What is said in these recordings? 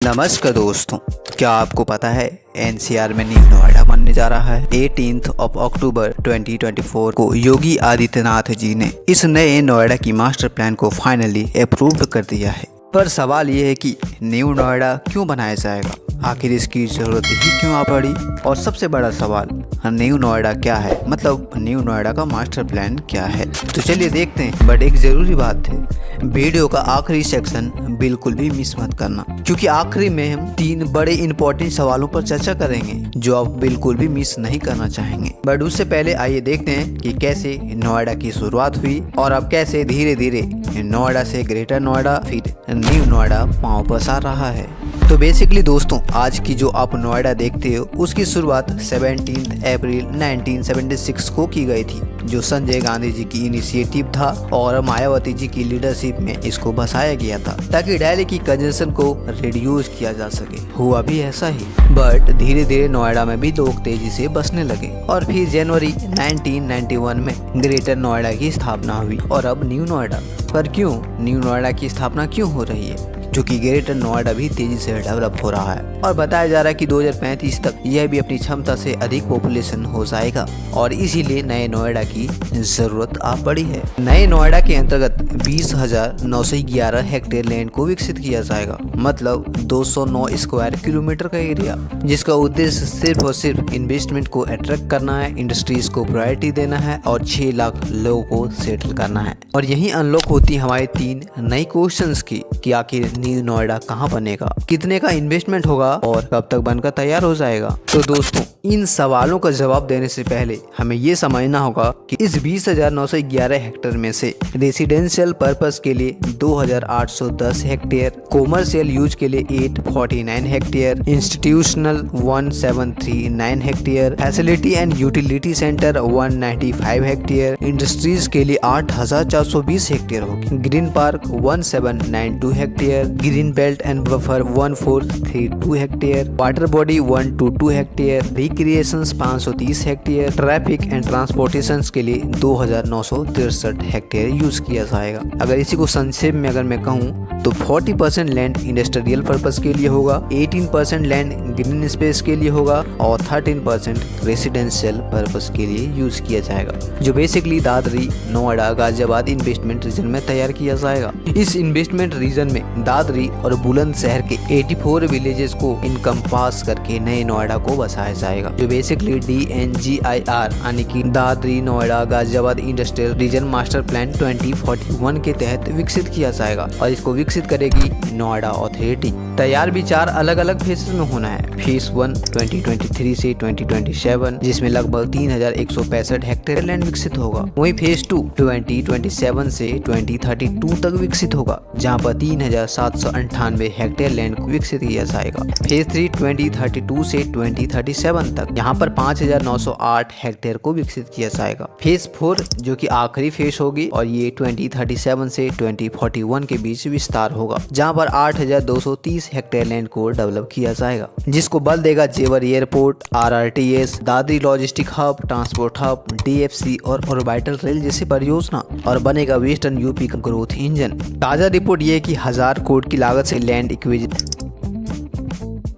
नमस्कार दोस्तों, क्या आपको पता है एनसीआर में न्यू नोएडा बनने जा रहा है। 18 अक्टूबर 2024 को योगी आदित्यनाथ जी ने इस नए नोएडा की मास्टर प्लान को फाइनली अप्रूव कर दिया है। पर सवाल ये है कि न्यू नोएडा क्यों बनाया जाएगा, आखिर इसकी जरूरत ही क्यों आ पड़ी। और सबसे बड़ा सवाल, न्यू नोएडा क्या है, मतलब न्यू नोएडा का मास्टर प्लान क्या है। तो चलिए देखते हैं। बट एक जरूरी बात है, वीडियो का आखिरी सेक्शन बिल्कुल भी मिस मत करना, क्योंकि आखिरी में हम 3 बड़े इंपॉर्टेंट सवालों पर चर्चा करेंगे जो आप बिल्कुल भी मिस नहीं करना चाहेंगे। बट उससे पहले आइए देखते हैं कि कैसे नोएडा की शुरुआत हुई और अब कैसे धीरे धीरे नोएडा से ग्रेटर नोएडा फिर न्यू नोएडा पांव पसार रहा है। तो बेसिकली दोस्तों, आज की जो आप नोएडा देखते हो उसकी शुरुआत 17 अप्रैल 1976 को की गई थी, जो संजय गांधी जी की इनिशिएटिव था और मायावती जी की लीडरशिप में इसको बसाया गया था ताकि दिल्ली की कंजेशन को रिड्यूस किया जा सके। हुआ भी ऐसा ही, बट धीरे धीरे नोएडा में भी लोग तेजी से बसने लगे और फिर जनवरी 1991 में ग्रेटर नोएडा की स्थापना हुई और अब न्यू नोएडा। पर क्यों न्यू नोएडा की स्थापना क्यों हो रही है, क्योंकि ग्रेटर नोएडा भी तेजी से डेवलप हो रहा है और बताया जा रहा है कि 2035 तक यह भी अपनी क्षमता से अधिक पॉपुलेशन हो जाएगा और इसीलिए नए नोएडा की जरूरत आ पड़ी है। नए नोएडा के अंतर्गत 20,911 हेक्टेयर लैंड को विकसित किया जाएगा, मतलब 209 स्क्वायर किलोमीटर का एरिया, जिसका उद्देश्य सिर्फ और सिर्फ इन्वेस्टमेंट को अट्रैक्ट करना है, इंडस्ट्रीज को प्रायोरिटी देना है और 6 लाख लोगों को सेटल करना है। और यही अनलॉक होती है हमारे 3 नई क्वेश्चंस की कि आखिर न्यू नोएडा कहाँ बनेगा, कितने का इन्वेस्टमेंट होगा और कब तक बनकर तैयार हो जाएगा। तो दोस्तों, इन सवालों का जवाब देने से पहले हमें ये समझना होगा कि इस 20,911 हेक्टेयर में से रेसिडेंशियल पर्पस के लिए 2,810 हेक्टेयर, कॉमर्शियल यूज के लिए 849 hectare, institutional 1739 hectare, facility and utility centre 195 hectare, industries के लिए 8,420 हेक्टेयर होगी, green park 1792 hectare, green belt and buffer 1432 hectare, water body 122 hectare, recreations 530 hectare, traffic and transportation के लिए 2,963 hectare use किया जाएगा। अगर इसी को संक्षेप में अगर मैं कहूँ तो 40% लैंड इंडस्ट्रियल पर्पस के लिए होगा, 18% लैंड ग्रीन स्पेस के लिए होगा और 13% रेसिडेंशियल पर्पस के लिए यूज किया जाएगा, जो basically Dadri, Noida, Ghaziabad investment region में तैयार किया जाएगा। इस इन्वेस्टमेंट रीजन में दादरी और बुलंदशहर के 84 विलेजेस को इनकम्पास करके नए नोएडा को बसाया जाएगा, जो बेसिकली DNGIR यानी कि Dadri Noida Ghaziabad industrial region master plan 2041 के तहत विकसित किया जाएगा और इसको विकसित करेगी नोएडा अथॉरिटी। तैयार भी 4 अलग अलग फेजेस में होना है। फेज 1 2023 से 2027, जिसमेम लगभग 3,165 हेक्टेयर लैंड विकसित होगा। वहीं फेज 2 2027 से 2032 तक विकसित होगा, जहां पर 3,798 हेक्टेयर लैंड को विकसित किया जाएगा। फेज 3 2032 से 2037 तक, यहाँ पर 5,908 हेक्टेयर को विकसित किया जाएगा। फेज 4 जो कि आखिरी फेज होगी और ये 2037 से 2041 के बीच विस्तार होगा, जहाँ पर 8,230 हेक्टेयर लैंड को डेवलप किया जाएगा, जिसको बल देगा जेवर airport, RRTS, Dadri logistic hub, transport hub, DFC और ऑर्बिटल रेल जैसी परियोजना और बनेगा वेस्टर्न यूपी का ग्रोथ इंजन। ताजा रिपोर्ट ये है कि 1,000 करोड़ की लागत से लैंड एक्विजिशन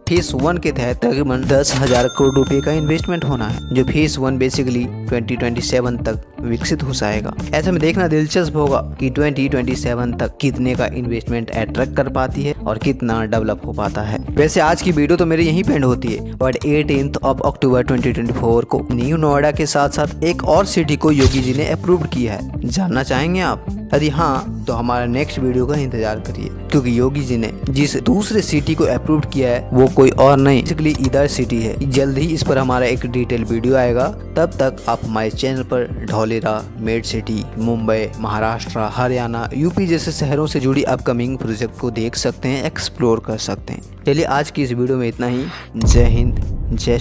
फेज 1 के तहत तकरीबन 10,000 करोड़ रुपए का इन्वेस्टमेंट होना है, जो फेज 1 बेसिकली 2027 तक विकसित हो जाएगा। ऐसे में देखना दिलचस्प होगा कि 2027 तक कितने का इन्वेस्टमेंट अट्रैक्ट कर पाती है और कितना डेवलप हो पाता है। वैसे आज की वीडियो तो मेरी यहीं पे एंड होती है, बट 18 अक्टूबर 2024 को न्यू नोएडा के साथ साथ एक और सिटी को योगी जी ने अप्रूव किया है। जानना चाहेंगे आप? यदि हाँ, तो हमारा नेक्स्ट वीडियो का इंतजार करिए, क्योंकि योगी जी ने जिस दूसरे सिटी को अप्रूव किया है वो कोई और नहीं, बेसिकली इधर सिटी है। जल्द ही इस पर हमारा एक डिटेल वीडियो आएगा। तब तक आप हमारे चैनल पर Dholera, made city, Mumbai, Maharashtra, Haryana, UP जैसे शहरों से जुड़ी अपकमिंग प्रोजेक्ट को देख सकते हैं, एक्सप्लोर कर सकते हैं। चलिए आज की इस वीडियो में इतना ही। जय हिंद, जय